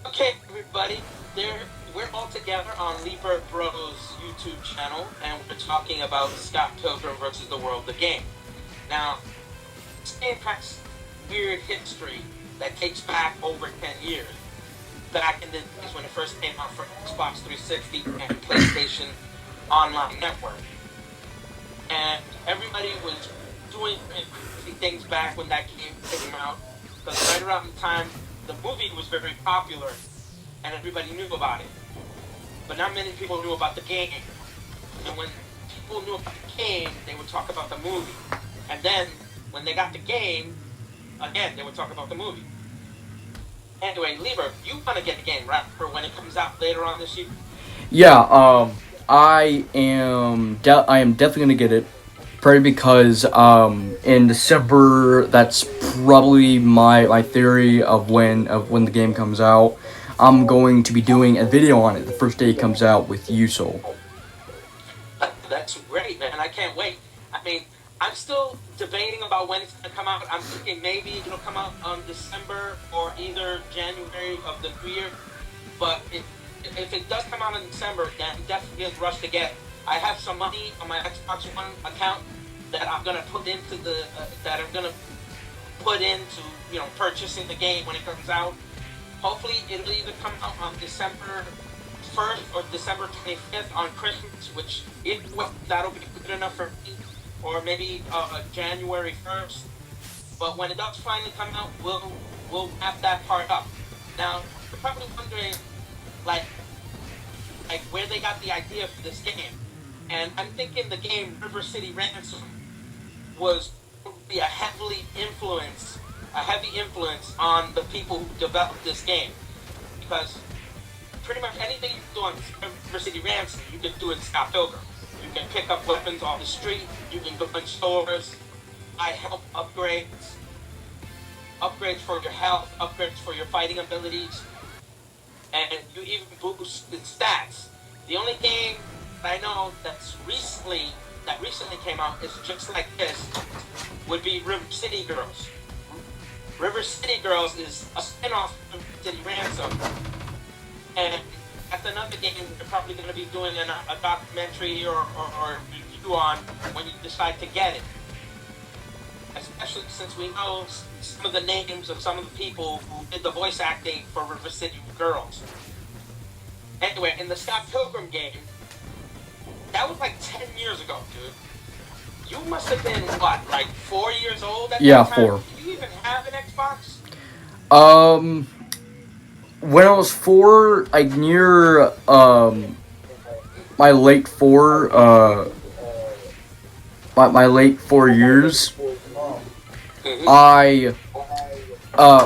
Okay, everybody, there we're all together on Leaper Bros YouTube channel, and we're talking about Scott Pilgrim versus the World, the game. Now, this game has weird history that dates back over 10 years. Back in the days when it first came out for Xbox 360 and PlayStation Online Network. And everybody was doing things back when that game came out, because right around the time the movie was very popular and everybody knew about it. But not many people knew about the game. And when people knew about the game, they would talk about the movie. And then when they got the game, again, they would talk about the movie. Anyway, Lieber, you want to get the game, right? For when it comes out later on this year? Yeah, I am definitely gonna get it. Probably because in December, that's probably my theory of when the game comes out. I'm going to be doing a video on it the first day it comes out with USOL. That's great, man. I can't wait. I mean, I'm still debating about when it's going to come out. I'm thinking maybe it'll come out on December or either January of the new year. But if it does come out in December, then I'm definitely going to rush to get it. I have some money on my Xbox One account that I'm going to put into purchasing the game when it comes out. Hopefully, it'll either come out on December 1st or December 25th on Christmas, which that'll be good enough for me, or maybe January 1st. But when it does finally come out, we'll wrap that part up. Now, you're probably wondering, like where they got the idea for this game, and I'm thinking the game River City Ransom was be a heavy influence on the people who developed this game, because pretty much anything you can do on River City Ransom, you can do in Scott Pilgrim. You can pick up weapons off the street, you can go in stores, buy health upgrades for your health, upgrades for your fighting abilities, and you even boost the stats. The only game that I know that recently came out is just like this would be River City Girls. River City Girls is a spin-off of River City Ransom, and that's another game you're probably going to be doing a documentary or review on when you decide to get it. Especially since we know some of the names of some of the people who did the voice acting for River City Girls. Anyway, in the Scott Pilgrim game, that was like 10 years ago, dude. You must have been, what, like 4 years old at Yeah, that time? 4. Do you even have an Xbox? When I was 4, like near my late 4, my late 4 years, Mm-hmm.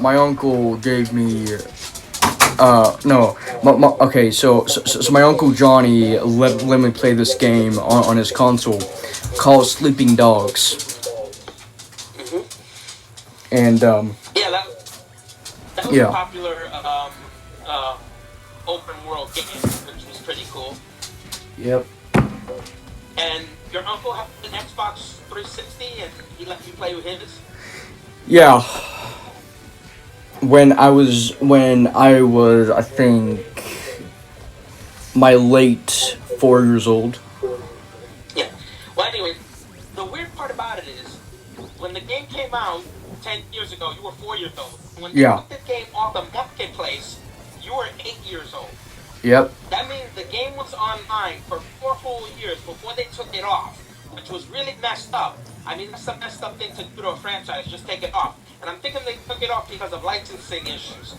my uncle gave me. No, okay, so my uncle Johnny let me play this game on his console called Sleeping Dogs. Mm-hmm. And, Yeah, that was a yeah. popular open world game, which was pretty cool. Yep. And your uncle had an Xbox 360, and he let you play with his? Yeah. When I was, I think, my late 4 years old. Yeah. Well, anyway, the weird part about it is, when the game came out 10 years ago, you were 4 years old. When they Yeah. took the game off the marketplace, you were 8 years old. Yep. That means the game was online for 4 full years before they took it off, which was really messed up. I mean, that's a messed up thing to do to a franchise, just take it off. And I'm thinking they took it off because of licensing issues.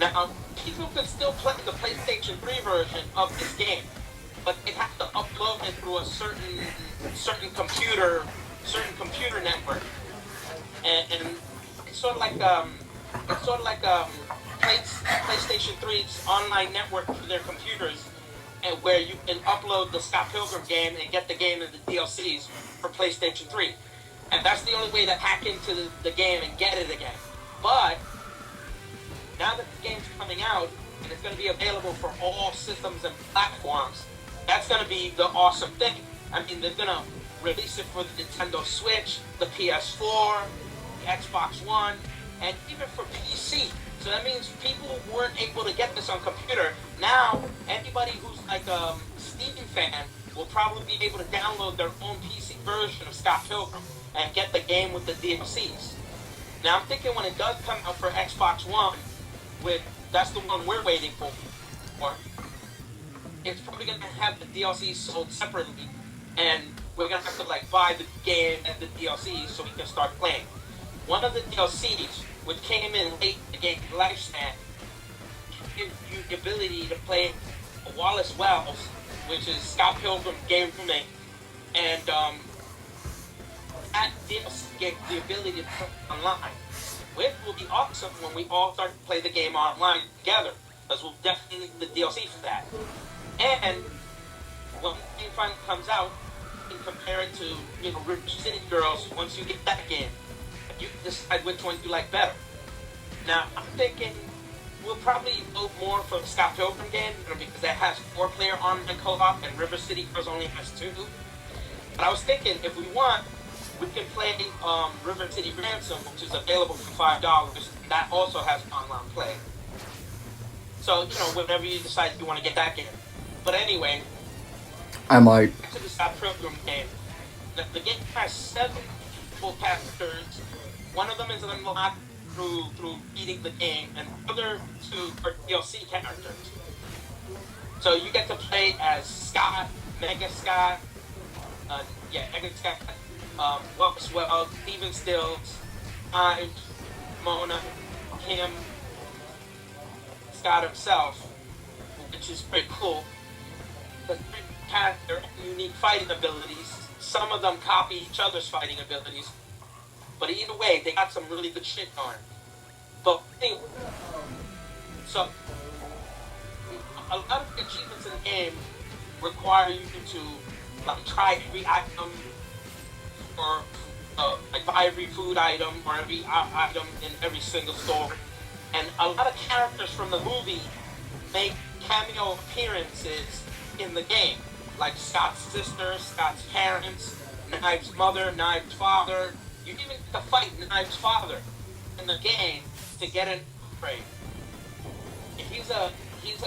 Now, people can still play the PlayStation 3 version of this game, but they have to upload it through a certain computer network. And it's sort of like PlayStation 3's online network for their computers, and where you can upload the Scott Pilgrim game and get the game and the DLCs for PlayStation 3. And that's the only way to hack into the game and get it again. But now that the game's coming out and it's going to be available for all systems and platforms, that's going to be the awesome thing. I mean, they're going to release it for the Nintendo Switch, the PS4, the Xbox One, and even for PC. So that means people weren't able to get this on computer. Now, anybody who's like a Steam fan will probably be able to download their own PC version of Scott Pilgrim and get the game with the DLCs. Now, I'm thinking when it does come out for Xbox One, that's the one we're waiting for, it's probably going to have the DLCs sold separately, and we're going to have to like buy the game and the DLCs so we can start playing. One of the DLCs, which came in late in the game's lifespan, gives you the ability to play Wallace Wells, which is Scott Pilgrim game remake, and that DLC gave the ability to play online, which will be awesome when we all start to play the game online together, because we'll definitely need the DLC for that. And when the game finally comes out, you can compare it to, River City Girls. Once you get that game, you can decide which one you like better. Now, I'm thinking we'll probably vote more for the Scott Pilgrim game, because that has 4-player online co-op, and River City Girls only has 2. But I was thinking, if we want, we can play River City Ransom, which is available for $5. That also has online play. So, whenever you decide you want to get that game. But anyway, I might. back to the Scott Pilgrim game. The game has 7 full characters. One of them is unlocked through beating the game, and the other 2 are DLC characters. So you get to play as Scott, Mega Scott, Well, Steven Stills, Ives, Mona, Kim, Scott himself, which is pretty cool. Because they have their unique fighting abilities. Some of them copy each other's fighting abilities. But either way, they got some really good shit going. But anyway, so a lot of the achievements in the game require you to try every item, or buy every food item, or every item in every single store. And a lot of characters from the movie make cameo appearances in the game, like Scott's sister, Scott's parents, Knives' mother, Knives' father. You even get to fight Knives' father in the game to get an upgrade. He's a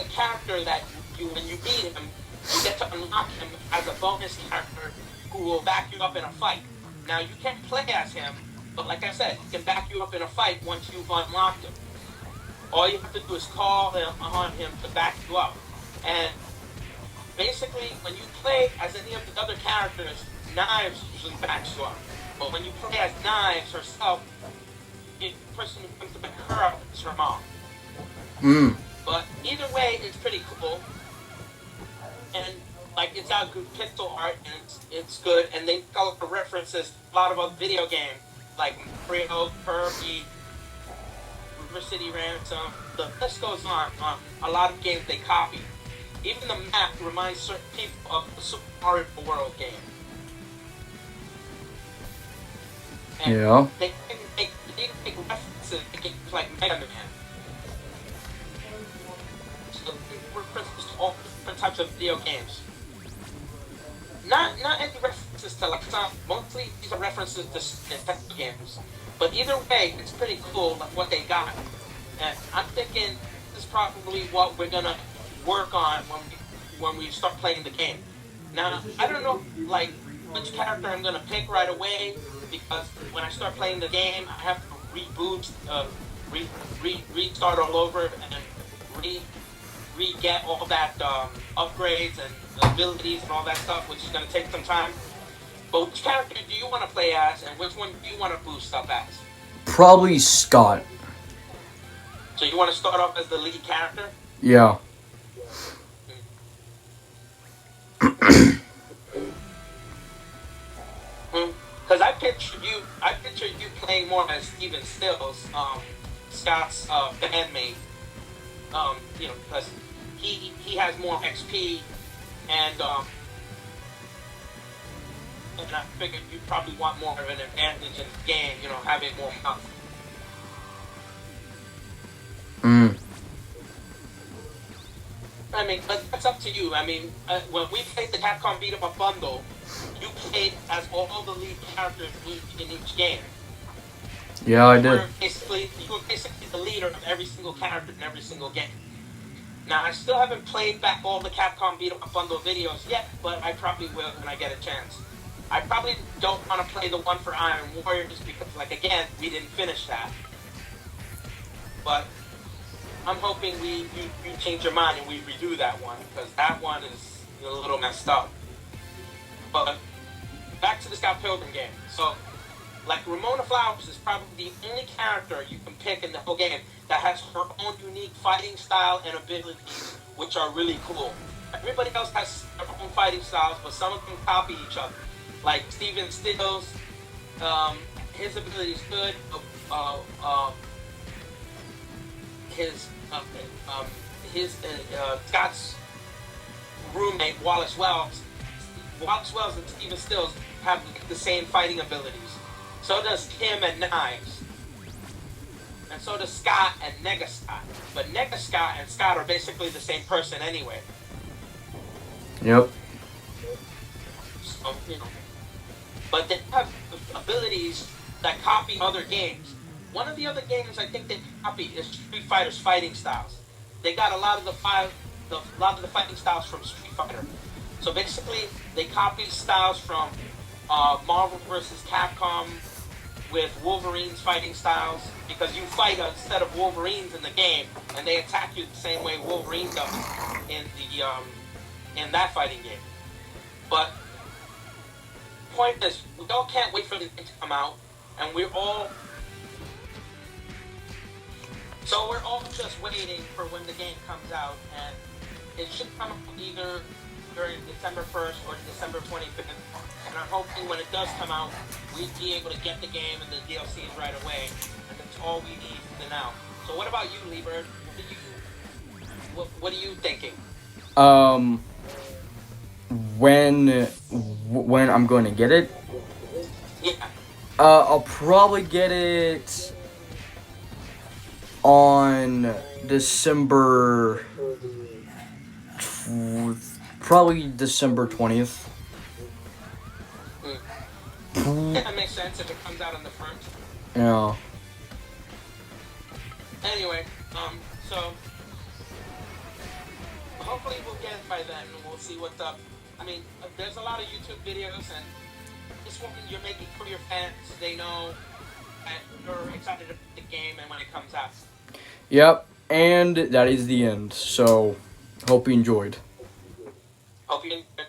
character that when you beat him, you get to unlock him as a bonus character who will back you up in a fight. Now, you can't play as him, but like I said, he can back you up in a fight once you've unlocked him. All you have to do is call on him to back you up. And basically, when you play as any of the other characters, Knives usually backs you up. But when you play as Knives herself, the person who comes to back her up is her mom. But either way, it's pretty cool. And it's got good pixel art, and it's good. And they call it references a lot of other video games, like Mario, Kirby, River City Ransom. The list goes on. A lot of games they copy. Even the map reminds certain people of the Super Mario World game. And Yeah. They make references to games like Mega Man. So they references to all different types of video games. Not any references to some. Mostly these are references to Nintendo games. But either way, it's pretty cool what they got. And I'm thinking this is probably what we're gonna work on when we start playing the game. Now, I don't know which character I'm gonna pick right away, because when I start playing the game, I have to reboot, restart all over, and re-get all that upgrades and abilities and all that stuff, which is gonna take some time. But which character do you want to play as, and which one do you want to boost up as? Probably Scott. So you want to start off as the lead character? Yeah. Because I pictured you playing more as Steven Stills, Scott's bandmate. Because he has more XP, and I figured you probably want more of an advantage in the game, having more health. I mean, but that's up to you. I mean, when we played the Capcom Beat 'em Up bundle, you played as all the lead characters in each game. Yeah, I You did. were basically the leader of every single character in every single game. Now, I still haven't played back all the Capcom Beat 'em Up Bundle videos yet, but I probably will when I get a chance. I probably don't want to play the one for Iron Warriors because, like, again, we didn't finish that. But I'm hoping you change your mind and we redo that one, because that one is a little messed up. But back to the Scott Pilgrim game. So, like, Ramona Flowers is probably the only character you can pick in the whole game that has her own unique fighting style and abilities, which are really cool. Everybody else has their own fighting styles, but some of them copy each other. Like Steven Stills, his ability is good. Uh, uh, his Scott's roommate Wallace Wells. Wallace Wells and Steven Stills have the same fighting abilities. So does Kim and Knives. And so does Scott and Nega Scott. But Nega Scott and Scott are basically the same person anyway. Yep. So, but they have abilities that copy other games. One of the other games I think they copy is Street Fighter's fighting styles. They got a lot of the fighting styles from Street Fighter. So basically, they copy styles from Marvel vs. Capcom with Wolverine's fighting styles, because you fight a set of Wolverines in the game, and they attack you the same way Wolverine does in that fighting game. But point is, we all can't wait for the game to come out, and we're all just waiting for when the game comes out, and it should come out either during December 1st or December 25th. And I'm hoping when it does come out, we'd be able to get the game and the DLCs right away. And that's all we need for now. So what about you, Liebert? What are you thinking? When I'm going to get it? Yeah. I'll probably get it on December... Probably December 20th. Yeah, that makes sense if it comes out on the 1st. Yeah. Anyway, so hopefully we'll get it by then, and we'll see what's up. I mean, there's a lot of YouTube videos, and this one you're making for your fans. They know that you're excited about the game and when it comes out. Yep, and that is the end. So, hope you enjoyed. Hope you enjoyed.